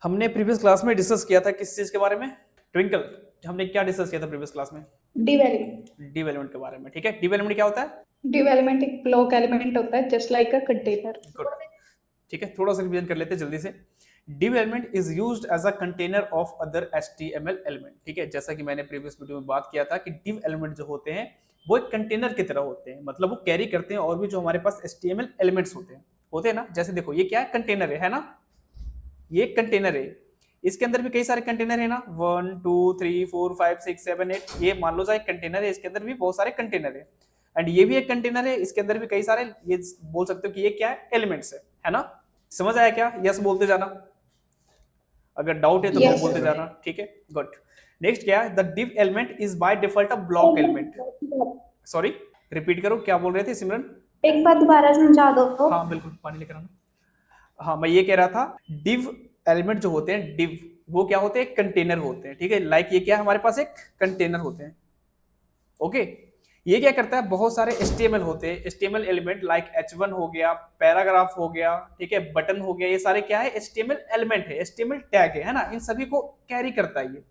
हमने previous class में discuss किया था किस चीज के बारे में? ट्विंकल। हमने क्या डिस्कस किया था प्रीवियस क्लास में? Div element. डिव एलिमेंट के बारे में। ठीक है, डिव एलिमेंट क्या होता है? डिव एलिमेंट एक ब्लॉक एलिमेंट होता है just like a container. Good. ठीक है, थोड़ा सा रिवीजन कर लेते हैं जल्दी से। div element is used as a container of other HTML element। ठीक है, जैसा कि मैंने प्रीवियस वीडियो में बात किया था कि div element जो होते हैं वो एक कंटेनर की तरह होते हैं, मतलब वो कैरी करते हैं और भी जो हमारे पास HTML एलिमेंट्स होते हैं ना। जैसे देखो ये क्या है, कंटेनर है ना, ये एक कंटेनर है, इसके अंदर भी कई सारे कंटेनर है ना, 1 2 3 4 5 6 7 8, ये मान लो जाए कंटेनर है, इसके अंदर भी बहुत सारे कंटेनर है। एंड ये भी एक कंटेनर है, इसके अंदर भी कई सारे, ये बोल सकते हो कि ये क्या है, एलिमेंट्स है ना। समझ आया क्या? यस बोलते जाना, अगर डाउट है तो नो यस बोलते जाना। ठीक है, गुड। नेक्स्ट क्या है, the div element is by default a block element. Sorry, repeat करो, क्या बोल रहे थे सिमरन? एक बार दोबारा समझा दो। हाँ बिल्कुल, पानी लेकर आना। हाँ, मैं ये कह रहा था, div एलिमेंट जो होते हैं, div वो क्या होते हैं, कंटेनर होते हैं। ठीक है, लाइक ये क्या है, हमारे पास एक कंटेनर होते हैं। ओके, ये क्या करता है, बहुत सारे HTML होते हैं, HTML एलिमेंट लाइक H1 हो गया, पैराग्राफ हो गया, ठीक है, बटन हो गया, ये सारे क्या है, HTML एलिमेंट है, HTML टैग है ना, इन सभी को कैरी करता है ये।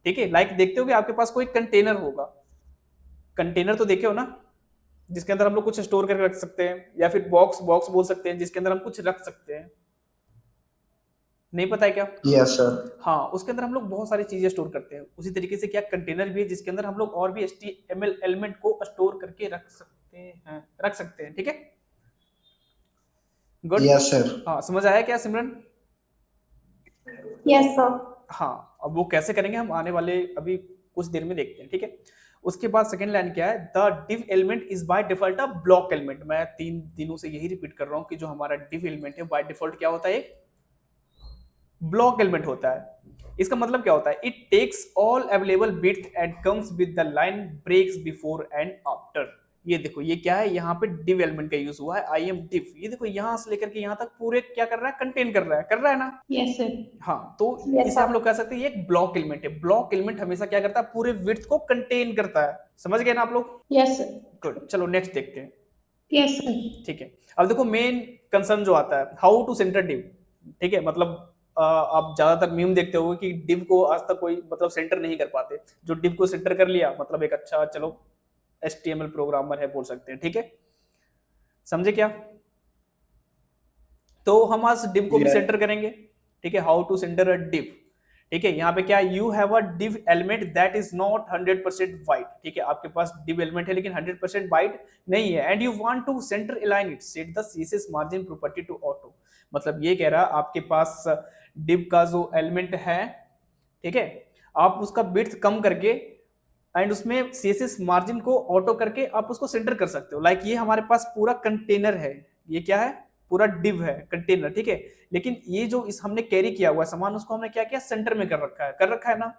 ठीक है, लाइक देखते हो कि आपके पास कोई कंटेनर होगा, कंटेनर तो देखे हो ना, जिसके अंदर हम लोग कुछ स्टोर करके रख सकते हैं, या फिर बॉक्स बॉक्स बोल सकते हैं जिसके अंदर हम कुछ रख सकते हैं। नहीं पता है क्या? Yes sir. हाँ, उसके अंदर हम लोग बहुत सारी चीजें स्टोर करते हैं। उसी तरीके से क्या कंटेनर भी है जिसके अंदर हम लोग और भी HTML एलिमेंट को स्टोर करके रख सकते हैं। ठीक है, गुड। Yes sir. हाँ, समझ आया क्या सिमरन? Yes sir. हाँ, अब वो कैसे करेंगे हम आने वाले अभी कुछ देर में देखते हैं। ठीक है, उसके बाद सेकंड लाइन क्या है, the div element is by default a block element. मैं 3 दिनों से यही रिपीट कर रहा हूँ कि जो हमारा div एलिमेंट है बाय डिफॉल्ट क्या होता है, ब्लॉक एलिमेंट होता है। इसका मतलब क्या होता है, it takes all available bits and comes with the line breaks before and after. ये देखो, ये क्या है, यहाँ पे div एलिमेंट का यूज हुआ है, आई एम div। ये देखो, यहाँ से लेकर के यहाँ तक पूरे क्या कर रहा है, कंटेन कर रहा है ना। Yes sir. हाँ, तो यस इसे हम सर। लोग कह सकते हैं ये एक ब्लॉक एलिमेंट है। ब्लॉक एलिमेंट हमेशा क्या करता है, पूरे विड्थ को कंटेन करता है। समझ गए ना आप लोग? Yes sir. गुड, चलो नेक्स्ट देखते हैं। Yes sir. ठीक है, अब देखो मेन कंसर्न जो आता है, हाउ टू सेंटर div। ठीक है, मतलब आप ज्यादातर मीम देखते होगे कि div को आज तक कोई मतलब सेंटर नहीं कर पाते। जो div को सेंटर कर लिया मतलब एक अच्छा, चलो HTML प्रोग्रामर है बोल सकते हैं। ठीक है, समझे क्या? तो हम आज div को भी सेंटर करेंगे। ठीक है, how to centre a div। ठीक है, यहाँ पे क्या, you have a div element that is not 100% wide. ठीक है, आपके पास div एलिमेंट है लेकिन 100% वाइट नहीं है, and you want to centre align it, set the CSS margin property to auto. मतलब ये कह रहा है आपके पास div का जो एलिमेंट है, ठीक है, आप उसका विड्थ कम करके एंड उसमें CSS मार्जिन को ऑटो करके आप उसको सेंटर कर सकते हो। लाइक ये हमारे पास पूरा कंटेनर है, ये क्या है, पूरा div है, कंटेनर। ठीक है, लेकिन ये जो इस हमने कैरी किया हुआ सामान, उसको हमने क्या किया, सेंटर में कर रखा है ना।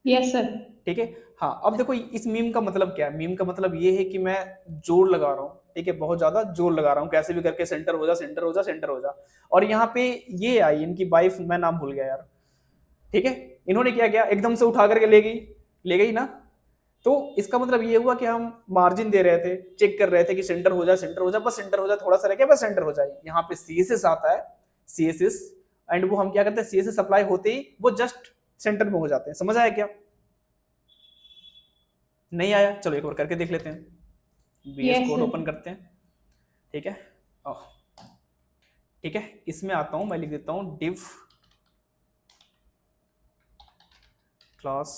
Yes sir. ठीक है, हाँ, अब देखो इस मीम का मतलब क्या है, मीम का मतलब ये है कि मैं जोर लगा रहा हूँ। ठीक है, बहुत ज्यादा जोर लगा रहा हूँ, कैसे भी करके सेंटर हो जा, सेंटर हो जा, सेंटर हो जा। और यहाँ पे ये आई, इनकी वाइफ, मैं नाम भूल गया यार। ठीक है, इन्होंने क्या किया, एकदम से उठा करके ले गई ना। तो इसका मतलब ये हुआ कि हम मार्जिन दे रहे थे, चेक कर रहे थे कि सेंटर हो जाए, सेंटर हो जाए, बस सेंटर हो जाए, थोड़ा सा रह गया बस सेंटर हो जाए। यहाँ पे CSS आता है, CSS, एंड वो हम क्या करते हैं, CSS अप्लाई होते ही वो जस्ट सेंटर में हो जाते हैं। समझ आया क्या? नहीं आया? चलो एक बार करके देख लेते हैं। VS yes code sir. Open करते हैं। ठीक है, ठीक है, इसमें आता हूं, मैं लिख देता हूं div क्लास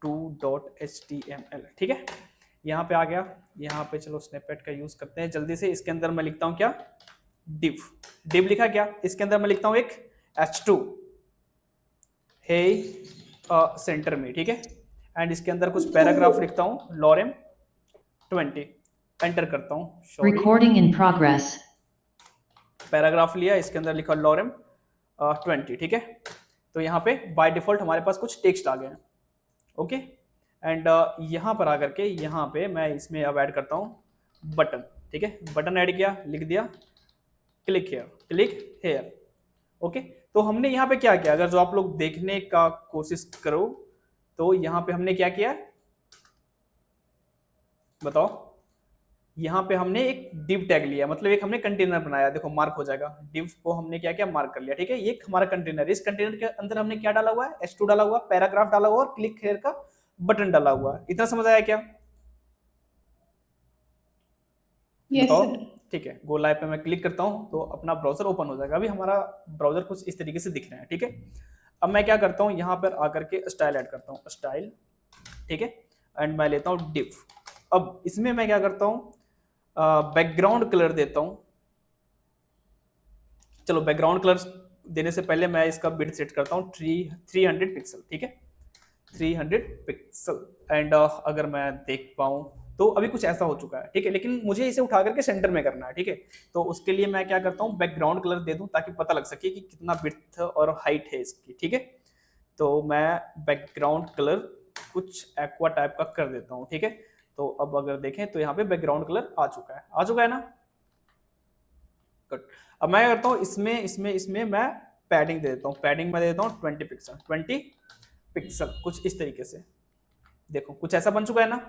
2.html। ठीक है, यहाँ पे आ गया। यहाँ पे चलो स्निपेट का यूज करते हैं जल्दी से। इसके अंदर मैं लिखता हूँ क्या, div लिखा क्या, इसके अंदर मैं लिखता हूँ एक h2 है सेंटर में। ठीक है, एंड इसके अंदर कुछ पैराग्राफ लिखता हूँ, lorem 20, एंटर करता हूँ। Recording in progress. पैराग्राफ लिया, इसके अंदर लिखा lorem 20। ठीक है, तो यहाँ पे बाय डिफॉल्ट हमारे पास कुछ टेक्स्ट आ गए हैं। ओके, एंड यहाँ पर आकर के यहाँ पे मैं इसमें अब ऐड करता हूँ बटन। ठीक है, बटन ऐड किया, लिख दिया क्लिक हेयर। ओके, तो हमने यहाँ पे क्या किया, अगर जो आप लोग देखने का कोशिश करो तो यहाँ पे हमने क्या किया, बताओ। यहाँ पे हमने एक div टैग लिया, मतलब एक हमने कंटेनर बनाया, देखो मार्क हो जाएगा, div को हमने क्या किया, मार्क कर लिया, ठीक है। ये एक हमारा कंटेनर, इस कंटेनर के अंदर हमने क्या डाला हुआ है, h2 डाला हुआ, पैराग्राफ डाला हुआ और क्लिक हेयर का बटन डाला हुआ है। इतना समझ आया क्या? यस बताओ। सर। ठीक है, गो लाइव पे मैं क्लिक करता हूँ तो अपना ब्राउजर ओपन हो जाएगा। अभी हमारा ब्राउजर कुछ इस तरीके से दिख रहा है, ठीक है। अब मैं क्या करता हूँ, यहाँ पर आकर के स्टाइल ऐड करता हूँ, स्टाइल, ठीक है, एंड मैं लेता हूँ डिव। अब इसमें मैं क्या करता हूँ, बैकग्राउंड कलर देता हूँ। चलो बैकग्राउंड कलर देने से पहले मैं इसका बिट सेट करता हूँ 300 पिक्सल, ठीक है, 300 पिक्सल। एंड अगर मैं देख पाऊँ तो अभी कुछ ऐसा हो चुका है, ठीक है, लेकिन मुझे इसे उठा करके सेंटर में करना है, ठीक है। तो उसके लिए मैं क्या करता हूँ, बैकग्राउंड कलर दे दूं ताकि पता लग सके कि कितना विड्थ और हाइट है इसकी, ठीक है। तो मैं बैकग्राउंड कलर कुछ एक्वा टाइप का कर देता हूँ, ठीक है। तो अब अगर देखें तो यहाँ पे बैकग्राउंड कलर आ चुका है ना। गुड। अब मैं करता हूँ इसमें इसमें इसमें मैं पैडिंग दे देता हूँ, पैडिंग में दे देता हूँ 20 पिक्सल, 20 पिक्सल, कुछ इस तरीके से। देखो कुछ ऐसा बन चुका है ना।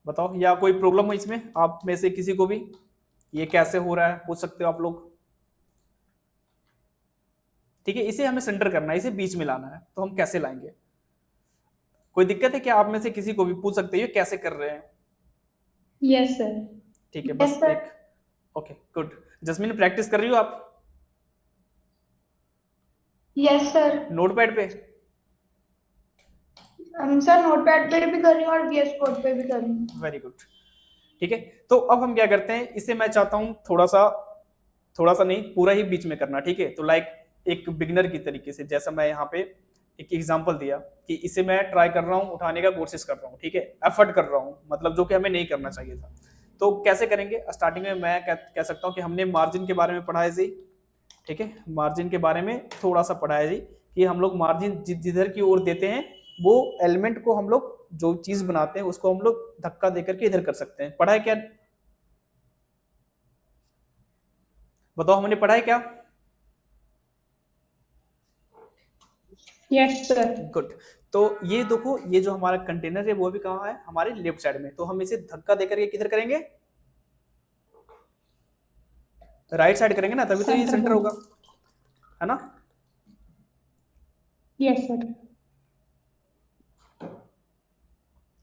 बताओ, या कोई प्रॉब्लम हो इसमें आप में से किसी को भी, ये कैसे हो रहा है पूछ सकते हो आप लोग, ठीक है। इसे हमें सेंटर करना है, इसे बीच में लाना है, तो हम कैसे लाएंगे? कोई दिक्कत है क्या आप में से किसी को भी पूछ सकते हो ये कैसे कर रहे हैं? Yes sir. ठीक है, यस बस सर। एक। Okay good. जस्मीन प्रैक्टिस कर रही हो आप यस सर। नोटपैड पे? हम सर नोटपैड पे भी कर रही हूँ और वीएस कोड पे भी कर रही हूँ। Very good. ठीक है, तो अब हम क्या करते हैं, इसे मैं चाहता हूं थोड़ा सा नहीं, पूरा ही बीच में करना, ठीक है। तो लाइक एक बिगनर की तरीके से, जैसा मैं यहाँ पे एक एग्जांपल दिया कि इसे मैं ट्राई कर रहा हूँ, उठाने का कोशिश कर रहा हूँ, ठीक है, एफर्ट कर रहा हूँ, मतलब जो कि हमें नहीं करना चाहिए था। तो कैसे करेंगे, स्टार्टिंग में मैं कह सकता हूँ कि हमने मार्जिन के बारे में पढ़ा है जी, ठीक है, मार्जिन के बारे में थोड़ा सा पढ़ा है जी, कि हम लोग मार्जिन जिधर की ओर देते हैं वो एलिमेंट को हम लोग जो चीज बनाते हैं उसको हम लोग धक्का देकर के इधर कर सकते हैं। पढ़ा है क्या? बताओ, हमने पढ़ा है क्या? Yes sir. गुड। तो ये देखो, ये जो हमारा कंटेनर है वो भी कहाँ है, हमारे लेफ्ट साइड में। तो हम इसे धक्का देकर के किधर करेंगे, राइट साइड करेंगे ना, तभी तो ये सेंटर सेंटर में। होगा, है ना। Yes sir.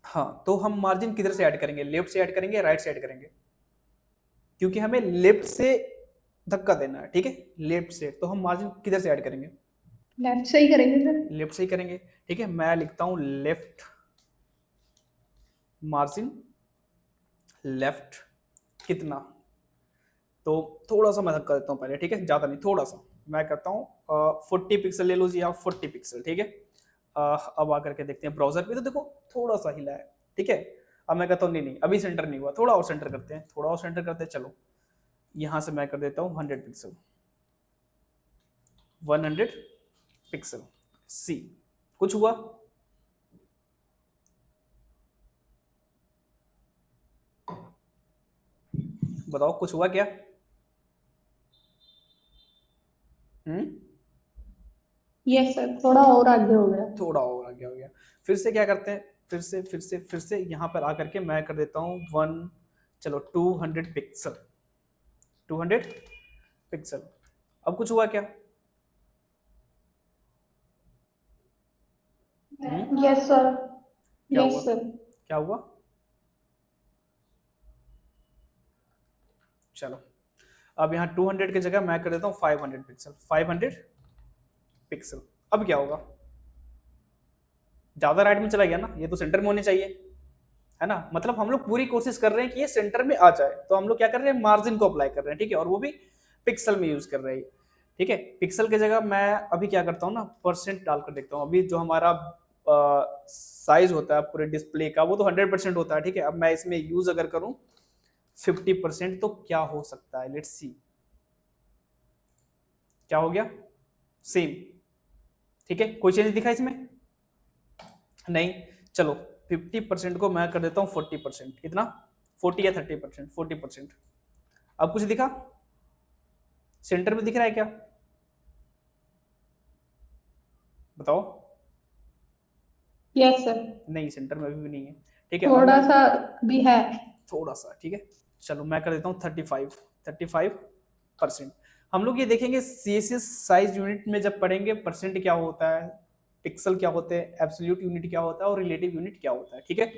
हाँ, तो हम मार्जिन किधर से ऐड करेंगे, लेफ्ट से ऐड करेंगे, राइट से ऐड करेंगे? क्योंकि हमें लेफ्ट से धक्का देना है, ठीक है, लेफ्ट से। तो हम मार्जिन किधर से ऐड करेंगे? लेफ्ट से ही करेंगे सर। लेफ्ट से ही करेंगे, ठीक है। मैं लिखता हूं लेफ्ट मार्जिन, लेफ्ट कितना, तो थोड़ा सा मैं धक्का देता हूँ पहले, ठीक है, ज्यादा नहीं, थोड़ा सा मैं करता हूँ 40 पिक्सल ले लो जी आप, 40 पिक्सल, ठीक है। अब आकर के देखते हैं ब्राउजर पे, तो देखो थोड़ा सा हिला है, ठीक है। अब मैं कहता हूँ नहीं नहीं अभी सेंटर नहीं हुआ, थोड़ा और सेंटर करते हैं, थोड़ा और सेंटर करते हैं। चलो यहां से मैं कर देता हूँ 100 पिक्सल, 100 पिक्सल, सी। कुछ हुआ? बताओ कुछ हुआ क्या? यस सर, थोड़ा और आगे हो गया। थोड़ा और आगे हो गया। फिर से क्या करते हैं, फिर से यहाँ पर आकर के मैं कर देता हूँ 200 पिक्सल, 200 पिक्सल। अब कुछ हुआ क्या? Yes sir. क्या हुआ? Yes sir. क्या हुआ? चलो अब यहाँ 200 की जगह मैं कर देता हूँ 500 पिक्सल, 500 पिक्सल। अब क्या होगा, ज्यादा राइट में चला गया ना, ये तो सेंटर में होने चाहिए, है ना। मतलब हम लोग पूरी कोशिश कर रहे हैं कि ये सेंटर में आ जाए, तो हम लोग क्या कर रहे हैं, मार्जिन को अप्लाई कर रहे हैं, ठीक है, और वो भी पिक्सल में यूज कर रहे हैं, ठीक है। पिक्सल की जगह मैं अभी क्या करता हूँ ना, परसेंट डालकर देखता हूँ। अभी जो हमारा साइज होता है पूरे डिस्प्ले का वो तो 100% होता है, ठीक है। अब मैं इसमें यूज अगर करूँ 50% तो क्या हो सकता है, लेट्स सी क्या हो गया, सेम, ठीक है। कोई चेंज दिखा इसमें? नहीं। चलो 50% को मैं कर देता हूँ 40%, कितना, 40 या 30%, 40%। अब कुछ दिखा, सेंटर में दिख रहा है क्या? बताओ। Yes sir. नहीं, सेंटर में अभी भी नहीं है, ठीक है, थोड़ा सा भी है। थोड़ा सा, ठीक है। चलो मैं कर देता हूँ 35%। हम लोग ये देखेंगे सीएसएस साइज यूनिट में जब पढ़ेंगे परसेंट क्या होता है, पिक्सल क्या होते हैं, एब्सोल्यूट यूनिट क्या होता है और रिलेटिव यूनिट क्या होता है, ठीक है।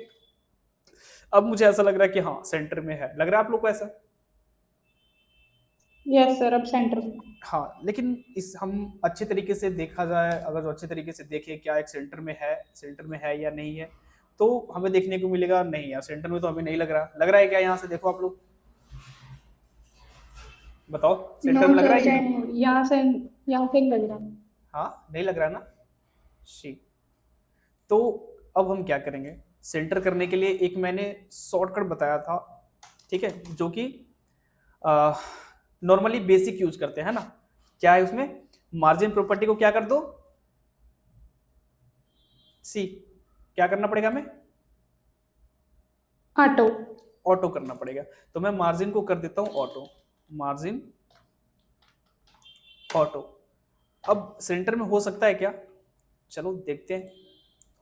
अब मुझे ऐसा लग रहा है कि हाँ सेंटर में है, लग रहा है आप लोग को ऐसा? यस सर, अब सेंटर। हाँ, लेकिन इस हम अच्छे तरीके से देखा जाए, अगर जो अच्छे तरीके से देखे क्या एक सेंटर में है या नहीं है, तो हमें देखने को मिलेगा नहीं यार, सेंटर में तो हमें नहीं लग रहा है क्या? यहाँ से देखो आप लोग, बताओ नो सेंटर में लग रहा सर, है ये? यहाँ से ही लग रहा है। हाँ नहीं लग रहा ना, शी। तो अब हम क्या करेंगे, सेंटर करने के लिए एक मैंने शॉर्टकट बताया था, ठीक है, जो कि नॉर्मली बेसिक यूज करते हैं ना। क्या है उसमें, मार्जिन प्रॉपर्टी को क्या कर दो, सी, क्या करना पड़ेगा हमें, ऑटो। ऑटो करना पड़ेगा। तो मैं मार्जिन को कर देता हूं ऑटो, मार्जिन ऑटो। अब सेंटर में हो सकता है क्या, चलो देखते हैं।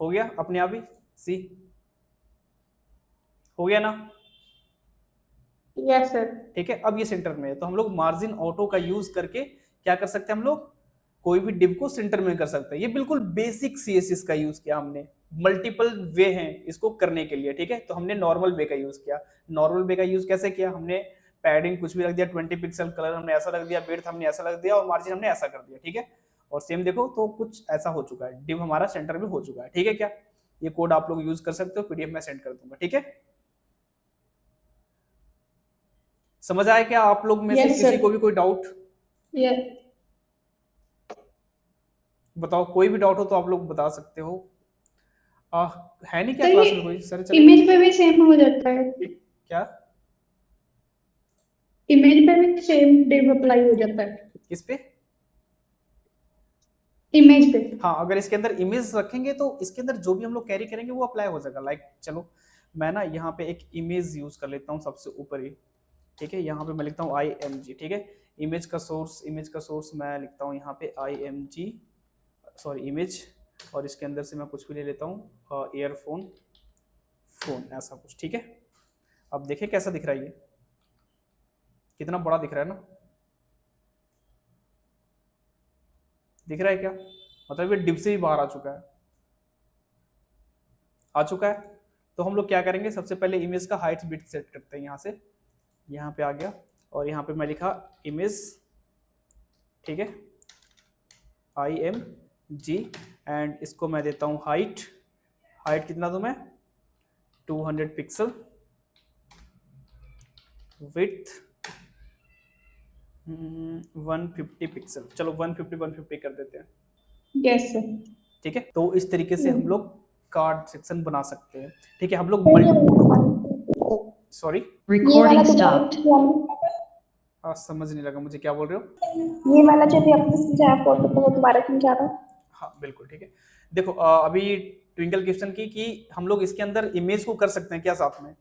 हो गया अपने आप ही, सी हो गया ना, यस सर। ठीक है। अब ये सेंटर में है तो हम लोग मार्जिन ऑटो का यूज करके क्या कर सकते हैं, हम लोग कोई भी डिव को सेंटर में कर सकते हैं। ये बिल्कुल बेसिक सीएसएस का यूज किया हमने, मल्टीपल वे हैं इसको करने के लिए, ठीक है। तो हमने नॉर्मल वे का यूज किया। नॉर्मल वे का यूज कैसे किया, हमने पैडिंग कुछ भी रख दिया 20 पिक्सल, कलर हमने ऐसा रख दिया, विड्थ हमने ऐसा रख दिया और मार्जिन हमने ऐसा कर दिया, ठीक है। और सेम देखो तो कुछ ऐसा हो चुका है, डिव हमारा सेंटर में हो चुका है, ठीक है। क्या ये कोड आप लोग यूज कर सकते हो, पीडीएफ में सेंड कर दूंगा, ठीक है। समझ आया क्या आप लोग में से यस किसी सर। को भी कोई डाउट? यस। बताओ, कोई भी डाउट हो तो आप लोग बता सकते हो। है नहीं क्या सर ये क्लास में कोई? सर चले गए इमेज पे भी सेम हो जाता है। क्या? इमेज पे भी सेम डिव अप्लाई हो जाता है। किस पे? इमेज पे। हाँ, अगर इसके अंदर इमेज रखेंगे तो इसके अंदर जो भी हम लोग कैरी करेंगे वो अप्लाई हो जाएगा। लाइक चलो मैं ना यहाँ पे एक इमेज यूज कर लेता हूँ सबसे ऊपर ही, ठीक है। यहाँ पे मैं लिखता हूँ IMG, ठीक है। इमेज का सोर्स मैं लिखता हूँ यहाँ पे IMG, सॉरी इमेज, और इसके अंदर से मैं कुछ भी ले लेता हूँ ईयरफोन फोन ऐसा कुछ, ठीक है। अब देखें कैसा दिख रहा है, ये कितना बड़ा दिख रहा है ना, दिख रहा है क्या? मतलब ये डिप से भी बाहर आ चुका है, आ चुका है। तो हम लोग क्या करेंगे, सबसे पहले इमेज का हाइट बिट सेट करते हैं। यहाँ से यहाँ पे आ गया और यहाँ पे मैं लिखा इमेज, ठीक है, IMG, एंड इसको मैं देता हूँ हाइट। हाइट कितना दूं मैं, 200 पिक्सल, विड्थ 150 पिक्सल। चलो 150 कर देते हैं, यस सर। ठीक है। तो इस तरीके से हम लोग कार्ड सेक्शन बना सकते हैं, ठीक है। हम लोग सॉरी ये वाला स्टॉप्ड। समझ नहीं लगा मुझे, क्या बोल रहे हो? ये वाला जो भी आपने समझाया फोटो को, वो दोबारा समझा दो। हाँ बिल्कुल, ठीक है। देखो अभी ट्विंकल क्वेश्चन की कि हम लोग इसके अंदर इमेज को कर सकते हैं क्या साथ में,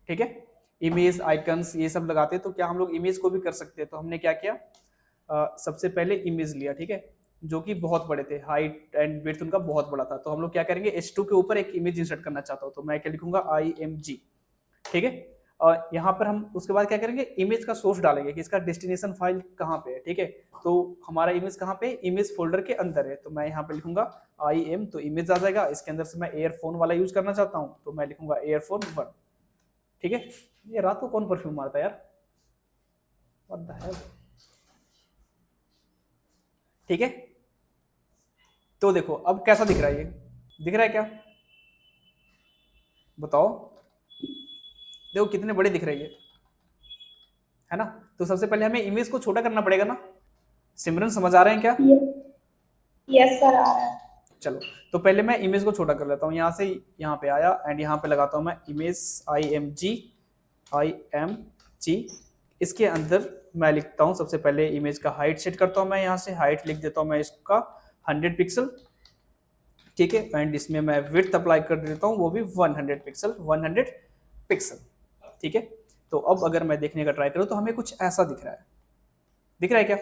ठीक है। इमेज आइकन्स ये सब लगाते हैं तो क्या हम लोग इमेज को भी कर सकते हैं। तो हमने क्या किया, सबसे पहले इमेज लिया, ठीक है, जो कि बहुत बड़े थे, हाइट एंड विड्थ उनका बहुत बड़ा था। तो हम लोग क्या करेंगे, H2 के ऊपर एक इमेज इंसर्ट करना चाहता हूँ तो मैं क्या लिखूंगा, IMG, ठीक है। और यहाँ पर हम उसके बाद क्या करेंगे, इमेज का सोर्स डालेंगे कि इसका डेस्टिनेशन फाइल कहाँ पे है, ठीक है। तो हमारा इमेज कहाँ पे, इमेज फोल्डर के अंदर है। तो मैं यहाँ पे लिखूंगा IM, तो इमेज आ जाएगा। इसके अंदर से मैं एयरफोन वाला यूज करना चाहता हूँ तो मैं लिखूंगा एयरफोन 1, ठीक है। ये रात को कौन परफ्यूम मारता है यार, व्हाट द हेल, ठीक है। तो देखो अब कैसा दिख रहा है, ये दिख रहा है क्या, बताओ। देखो कितने बड़े दिख रहे हैं ये, है ना। तो सबसे पहले हमें इमेज को छोटा करना पड़ेगा ना। सिमरन समझ आ रहे हैं क्या? यस सर, आ रहा है। चलो तो पहले मैं इमेज को छोटा कर लेता हूँ, यहाँ से यहाँ पे आया एंड यहाँ पे लगाता हूँ मैं इमेज IMG। इसके अंदर मैं लिखता हूँ सबसे पहले इमेज का हाइट सेट करता हूँ मैं, यहाँ से हाइट लिख देता हूँ मैं इसका 100 पिक्सल, ठीक है। एंड इसमें मैं विड्थ अप्लाई कर देता हूँ, वो भी 100 पिक्सल, ठीक है। तो अब अगर मैं देखने का ट्राई करूँ तो हमें कुछ ऐसा दिख रहा है, दिख रहा है क्या?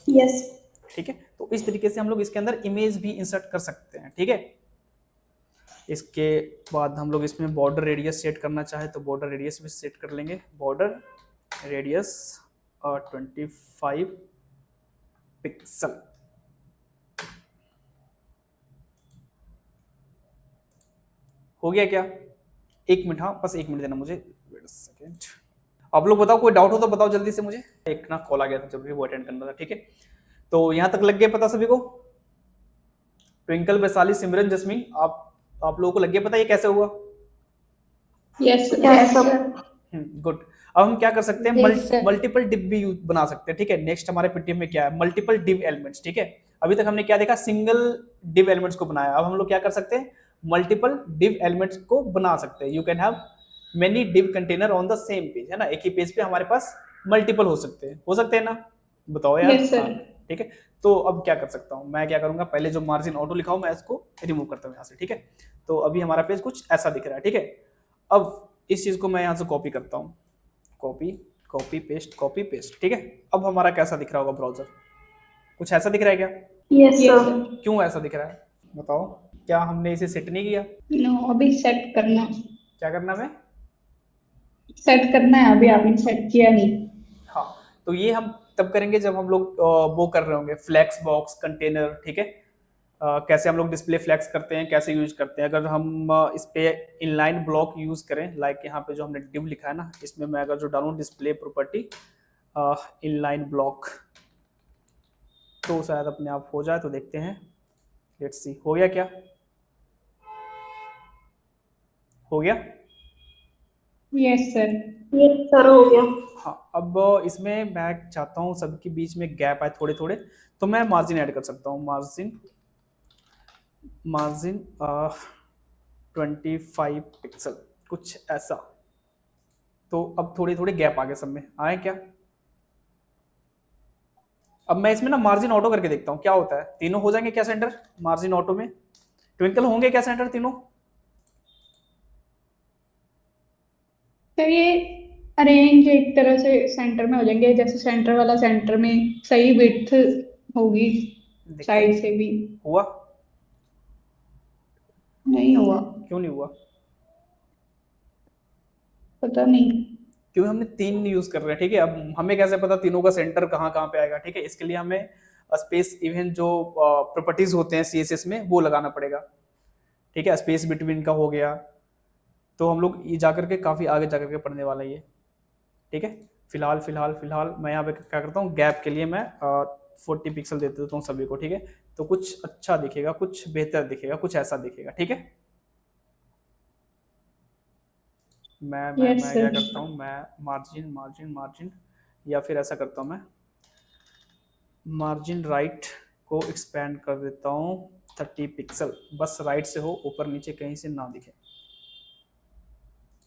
यस। ठीक है। तो इस तरीके से हम लोग इसके अंदर इमेज भी इंसर्ट कर सकते हैं, ठीक है। इसके बाद हम लोग इसमें बॉर्डर रेडियस सेट करना चाहे तो बॉर्डर रेडियस भी सेट कर लेंगे। Border radius 25 pixel. हो गया क्या? 1 मिनट, हाँ बस 1 मिनट देना मुझे, वेट सेकेंड। आप लोग बताओ, कोई डाउट हो तो बताओ जल्दी से मुझे। एक ना कॉल आ गया था जरूरी, वो अटेंड करना था। ठीक है, तो यहाँ तक लग गया पता सभी को? ट्विंकल, वैशाली, सिमरन, जस्मीन, आप लोगों को लग गया पता ये कैसे हुआ? Yes sir. गुड। अब हम क्या कर सकते हैं, Yes, sir. मल्टीपल डिव भी बना सकते हैं। ठीक है, नेक्स्ट हमारे पीटीएम में क्या है, मल्टीपल डिव एलिमेंट्स। ठीक है, अभी तक हमने क्या देखा, सिंगल डिव एलिमेंट्स को बनाया। अब हम लोग क्या कर सकते हैं, मल्टीपल डिव एलिमेंट्स को बना सकते हैं। You can have many div container on the same page, है ना, एक ही पेज पे हमारे पास मल्टीपल हो सकते हैं ना? बताओ यार। Yes, sir. हाँ, ठीक है। तो अब क्या कर सकता हूँ मैं, क्या करूंगा, पहले जो मार्जिन ऑटो लिखा हूं मैं इसको रिमूव करता हूँ यहाँ से। ठीक है, तो अभी हमारा पेज कुछ ऐसा दिख रहा है। ठीक है, अब इस चीज को मैं यहाँ से कॉपी करता हूँ, copy copy paste copy paste. ठीक है, अब हमारा कैसा दिख रहा होगा ब्राउजर? कुछ ऐसा दिख रहा है क्या? Yes, sir. क्यों ऐसा दिख रहा है बताओ? क्या हमने इसे सेट नहीं किया? No, अभी सेट करना क्या करना है? अभी आपने सेट किया नहीं। हाँ, तो ये हम तब करेंगे जब हम लोग वो कर रहे होंगे, फ्लैक्स बॉक्स कंटेनर। ठीक है, कैसे हम लोग डिस्प्ले फ्लैक्स करते हैं, कैसे यूज करते हैं। अगर हम इस पे इनलाइन ब्लॉक यूज करें, लाइक यहाँ पे जो हमने डिव लिखा है ना, इसमें मैं अगर जो डालूं डिस्प्ले प्रॉपर्टी इनलाइन ब्लॉक, तो शायद अपने आप हो जाए। तो देखते हैं, लेट्स सी, हो गया क्या? हो गया? Yes sir. हो गया। हाँ, अब इसमें मैं चाहता हूँ सबके बीच में गैप आए थोड़े थोड़े, तो मैं मार्जिन ऐड कर सकता हूँ। मार्जिन 25 पिक्सल, कुछ ऐसा। तो अब थोड़े थोड़े गैप आगे सब में आए क्या? अब मैं इसमें ना मार्जिन ऑटो करके देखता हूँ क्या होता है। तीनों हो जाएंगे क्या सेंटर मार्जिन ऑटो में? ट्विंकल होंगे क्या सेंटर तीनों? तो ये अरेंज एक तरह से सेंटर में हो जाएंगे, जैसे सेंटर वाला सेंटर में सही विड्थ होगी, साइड से भी। हुआ? नहीं हुआ। क्यों नहीं हुआ? पता नहीं। क्योंकि हमने 3 यूज कर रहे हैं। ठीक है, अब हमें कैसे पता तीनों का सेंटर कहाँ कहाँ पे आएगा? ठीक है, इसके लिए हमें स्पेस इवन जो प्रॉपर्टीज होते हैं सीएसएस में वो लगाना पड़ेगा। ठीक है, स्पेस बिटवीन का हो गया, तो हम लोग ये जाकर के काफी आगे जाकर के पढ़ने वाला ये। ठीक है, फिलहाल मैं यहाँ पे क्या करता हूँ, गैप के लिए मैं 40 पिक्सल दे देता हूँ सभी को। ठीक है, तो कुछ अच्छा दिखेगा, कुछ बेहतर दिखेगा, कुछ ऐसा दिखेगा। ठीक है, मैं क्या करता हूँ, मैं मार्जिन या फिर ऐसा करता हूँ, मैं मार्जिन राइट को एक्सपेंड कर देता हूँ 30 पिक्सल। बस राइट से हो, ऊपर नीचे कहीं से ना दिखे।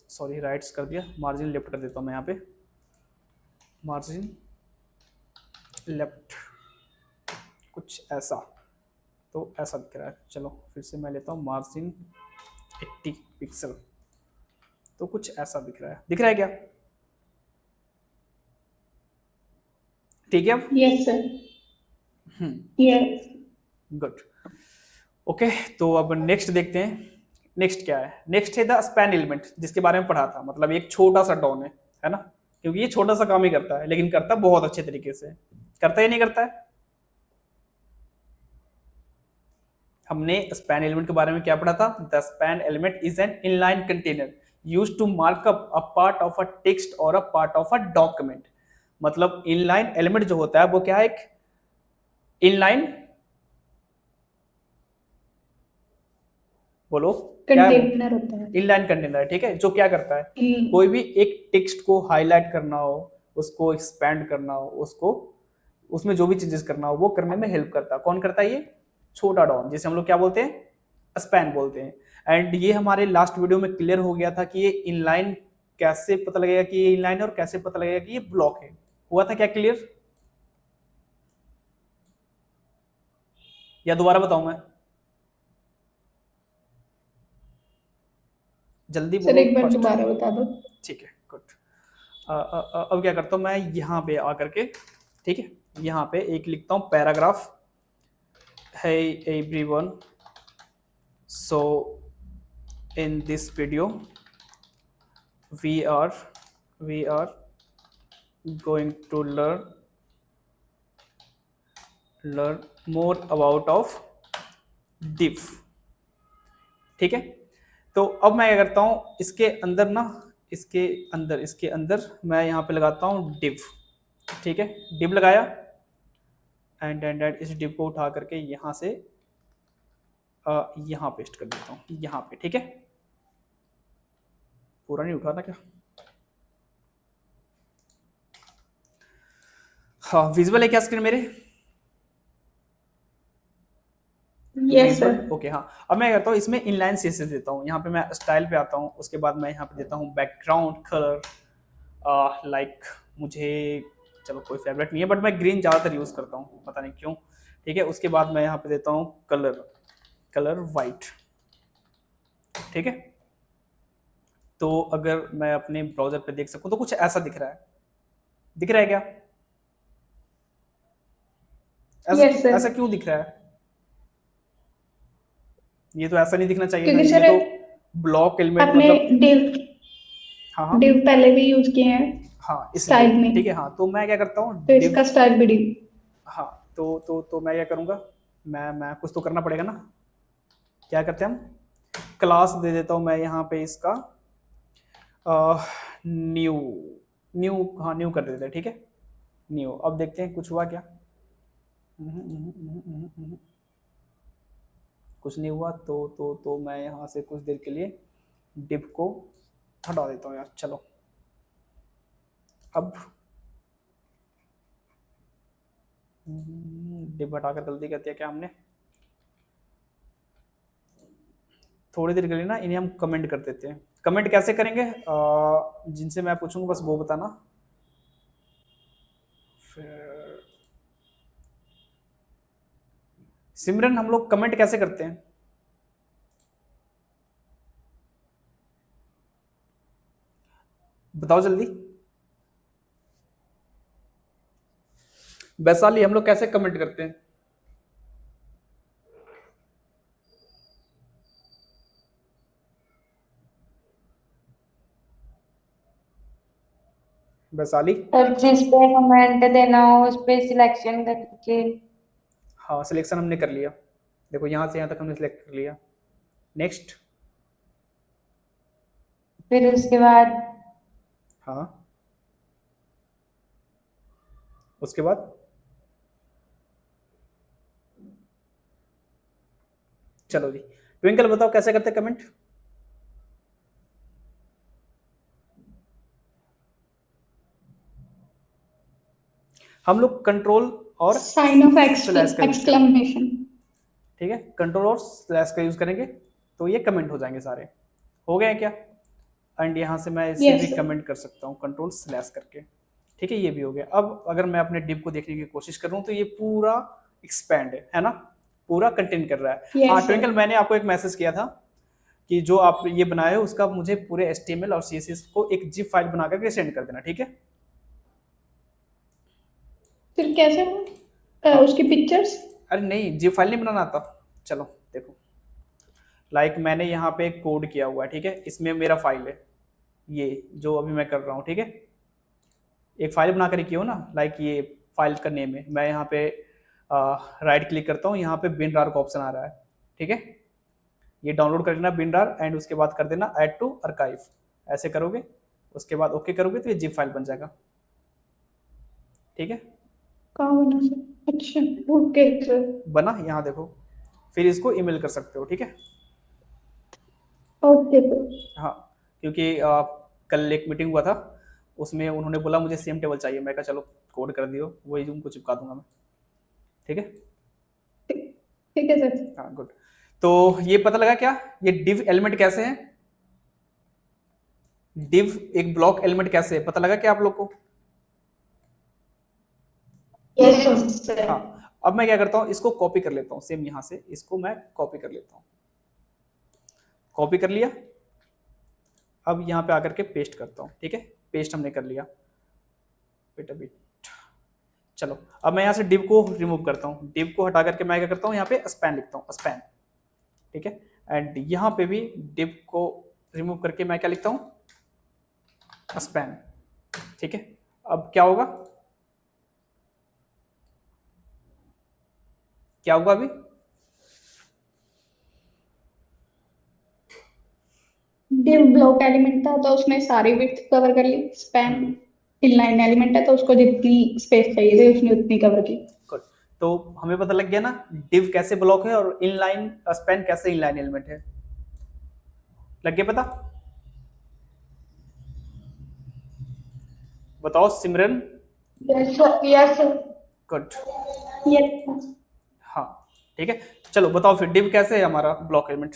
सॉरी, राइट्स कर दिया, मार्जिन लेफ्ट कर देता हूँ मैं यहाँ पे, मार्जिन लेफ्ट, कुछ ऐसा। तो ऐसा दिख रहा है। चलो फिर से मैं लेता हूँ मार्जिन 80 पिक्सल, तो कुछ ऐसा दिख रहा है क्या? ठीक है, अब yes sir. Yes. Good. Okay, तो अब नेक्स्ट देखते हैं। नेक्स्ट क्या है? नेक्स्ट है द स्पैन एलिमेंट, जिसके बारे में पढ़ा था। मतलब एक छोटा सा डॉन है ना, क्योंकि ये छोटा सा काम ही करता है, लेकिन करता बहुत अच्छे तरीके से। करता है नहीं करता है? हमने स्पैन एलिमेंट के बारे में क्या पढ़ा था? The span element is an inline container used to mark up a part of a text और a part of a document. मतलब इनलाइन एलिमेंट जो होता है वो क्या है? एक इनलाइन, बोलो कंटेनर होता है। इनलाइन कंटेनर है। ठीक है, जो क्या करता है, कोई भी एक टेक्स्ट को हाईलाइट करना हो, उसको एक्सपैंड करना हो, उसको उसमें जो भी चेंजेस करना हो वो करने में हेल्प करता है। कौन करता है? ये छोटा डॉन, जिसे हम लोग क्या बोलते हैं? स्पैन बोलते हैं। एंड ये हमारे लास्ट वीडियो में क्लियर हो गया था कि ये इनलाइन कैसे पता लगेगा कि ये इनलाइन है और कैसे पता लगेगा कि ये ब्लॉक है। हुआ था क्या क्लियर? या दोबारा बताऊं मैं? जल्दी बोलो। सर एक बार दोबारा बता दो। ठीक है, गुड। अब क्या करता हूँ मैं, यहाँ पे आकर के, ठीक है, यहाँ पे एक लिखता हूँ paragraph. Hey everyone, so in this video we are going to learn more about of div। ठीक है, तो अब मैं क्या करता हूँ, इसके अंदर ना, इसके अंदर मैं यहाँ पे लगाता हूँ div। ठीक है, div लगाया एंड इस div को उठा करके यहाँ से यहाँ पेस्ट कर देता हूँ, यहाँ पे। ठीक है, पूरा नहीं उठाना क्या? हाँ, विजुअल है क्या स्क्रीन मेरे? Yes sir. ओके, हाँ। अब मैं करता हूँ इसमें इनलाइन सीएसएस देता हूँ, यहाँ पे मैं स्टाइल पे आता हूँ, उसके बाद मैं यहाँ पे देता हूँ बैकग्राउंड कलर। लाइक मुझे, चलो कोई फेवरेट नहीं है, बट मैं ग्रीन ज़्यादातर यूज़ करता हूँ, पता नहीं क्यों। ठीक है, उसके बाद मैं यहाँ पे देता हूँ कलर वाइट। ठीक है, तो अगर मैं अपने ब्राउजर पे देख सकूँ तो कुछ ऐसा दिख रहा है क्या? Yes, sir. ऐसा क्यों दिख रहा है? ये तो ऐसा नहीं दिखना चाहिए ना, क्योंकि ये सर तो ब्लॉक एलिमेंट आपने मतलब। div हाँ div पहले भी यूज किए हैं हाँ, इसलिए। स्टाइल में, ठीक है, हाँ, तो मैं क्या करता हूँ तो div। इसका स्टाइल भी div। हाँ, तो मैं क्या करूँगा, मैं कुछ तो करना पड़ेगा ना। क्या करते हैं हम, क्लास दे देता हूँ मैं यहाँ पे इसका न्यू न्यू हाँ, न्यू कर देते हैं। ठीक है, न्यू। अब देखते हैं कुछ हुआ क्या। कुछ नहीं हुआ, तो मैं यहाँ से कुछ देर के लिए डिप को हटा देता हूँ यार। चलो, अब डिप हटाकर गलती करती है क्या हमने? थोड़ी देर के लिए ना इन्हें हम कमेंट कर देते हैं। कमेंट कैसे करेंगे, जिनसे मैं पूछूंगा बस वो बताना। फिर सिमरन, हम लोग कमेंट कैसे करते हैं? बताओ जल्दी। वैशाली, हम लोग कैसे कमेंट करते हैं? वैशाली, और जिस पे कमेंट देना हो उस पे सिलेक्शन करके। हाँ, सिलेक्शन हमने कर लिया। देखो, यहाँ से यहाँ तक हमने सिलेक्ट कर लिया। नेक्स्ट। फिर उसके बाद हाँ, उसके बाद चलो जी, ट्विंकल बताओ कैसे करते हैं कमेंट? हम लोग कंट्रोल और साइन ऑफ स्लैश का यूज करेंगे। एक्सक्लेमेशन। ठीक है, कंट्रोल और स्लैश का यूज करेंगे तो ये कमेंट हो जाएंगे सारे। हो गए क्या? एंड यहाँ से मैं इसे Yes, भी sir. कमेंट कर सकता हूँ कंट्रोल स्लैश करके। ठीक है, ये भी हो गया। अब अगर मैं अपने डिप को देखने की कोशिश करूँ तो ये पूरा एक्सपैंड है ना, पूरा कंटेन कर रहा है। Yes, हाँ sir. ट्विंकल, मैंने आपको एक मैसेज किया था कि जो आप ये बनाए हो उसका मुझे पूरे HTML और CSS को एक जिप फाइल बना करके सेंड कर देना। ठीक है, फिर कैसे उसकी पिक्चर्स? अरे नहीं, जिप फाइल नहीं बनाना आता। चलो देखो, लाइक मैंने यहाँ पे एक कोड किया हुआ है। ठीक है, इसमें मेरा फाइल है, ये जो अभी मैं कर रहा हूँ। ठीक है, एक फाइल बना कर की हो ना, लाइक ये फाइल का नेम है। मैं यहाँ पे राइट क्लिक करता हूँ, यहाँ पे बिनरार का ऑप्शन आ रहा है। ठीक है, ये डाउनलोड कर लेना बिनरार, एंड उसके बाद कर देना ऐड टू आर्काइव। ऐसे करोगे, उसके बाद ओके करोगे तो ये जिप फाइल बन जाएगा। ठीक है, कहाँ बना सर? अच्छा, ओके सर। बना, यहाँ देखो। फिर इसको ईमेल कर सकते हो। ठीक है, ओके सर। हाँ, क्योंकि कल एक मीटिंग हुआ था, उसमें उन्होंने बोला मुझे सेम टेबल चाहिए। मैं कहा चलो कोड कर दियो, वही उनको चिपका दूंगा मैं। ठीक है, ठीक है सर। हाँ, गुड। तो ये पता लगा क्या, ये डिव एलिमेंट कैसे है? डिव एक ब्लॉक एलिमेंट कैसे है, पता लगा क्या आप लोग को? Yes sir. हाँ, अब मैं क्या करता हूँ, इसको कॉपी कर लेता हूँ सेम यहाँ से, इसको मैं कॉपी कर लेता हूँ। कॉपी कर लिया, अब यहाँ पे आकर के पेस्ट करता हूँ। ठीक है, पेस्ट हमने कर लिया। वेट अ बिट, चलो अब मैं यहाँ से डिव को रिमूव करता हूँ। डिव को हटा करके मैं क्या करता हूँ, यहाँ पे स्पैन लिखता हूँ, स्पैन। ठीक है, एंड यहाँ पे भी div को रिमूव करके मैं क्या लिखता हूँ, स्पैन। ठीक है, अब क्या होगा, क्या होगा अभी, div ब्लॉक एलिमेंट था तो उसने सारी विड्थ कवर कर ली, स्पैन इनलाइन एलिमेंट है तो उसको जितनी स्पेस चाहिए थी उसने उतनी कवर की। गुड। तो हमें पता लग गया ना div कैसे ब्लॉक है और इनलाइन स्पैन कैसे इनलाइन एलिमेंट है, लग गया पता। बताओ Simran. Yes yes good. Yes हाँ ठीक है, चलो बताओ फिर div कैसे है हमारा ब्लॉक एलिमेंट,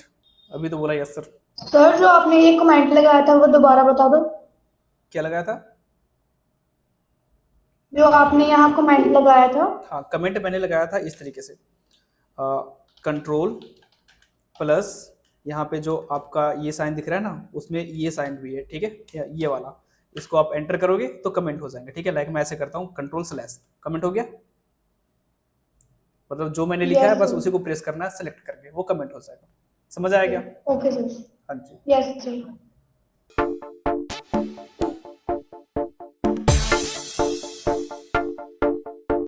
अभी तो बोला यस सर। सर जो आपने ये कमेंट लगाया था वो दोबारा बता दो। क्या लगाया था, जो आपने यहाँ कमेंट लगाया था। हाँ कमेंट मैंने लगाया था इस तरीके से, कंट्रोल प्लस यहाँ पे जो आपका ये साइन दिख रहा है ना उसमें ये साइन भी है, ठीक है, ये वाला, इसको आप एंटर करोगे तो कमेंट हो जाएंगे। ठीक है, लाइक मैं ऐसे करता हूँ कंट्रोल स्लैश, कमेंट हो गया, मतलब जो मैंने लिखा है बस उसी को प्रेस करना है सेलेक्ट करके, वो कमेंट हो जाएगा। समझ आया क्या? Okay sir. हाँ जी। Yes sir.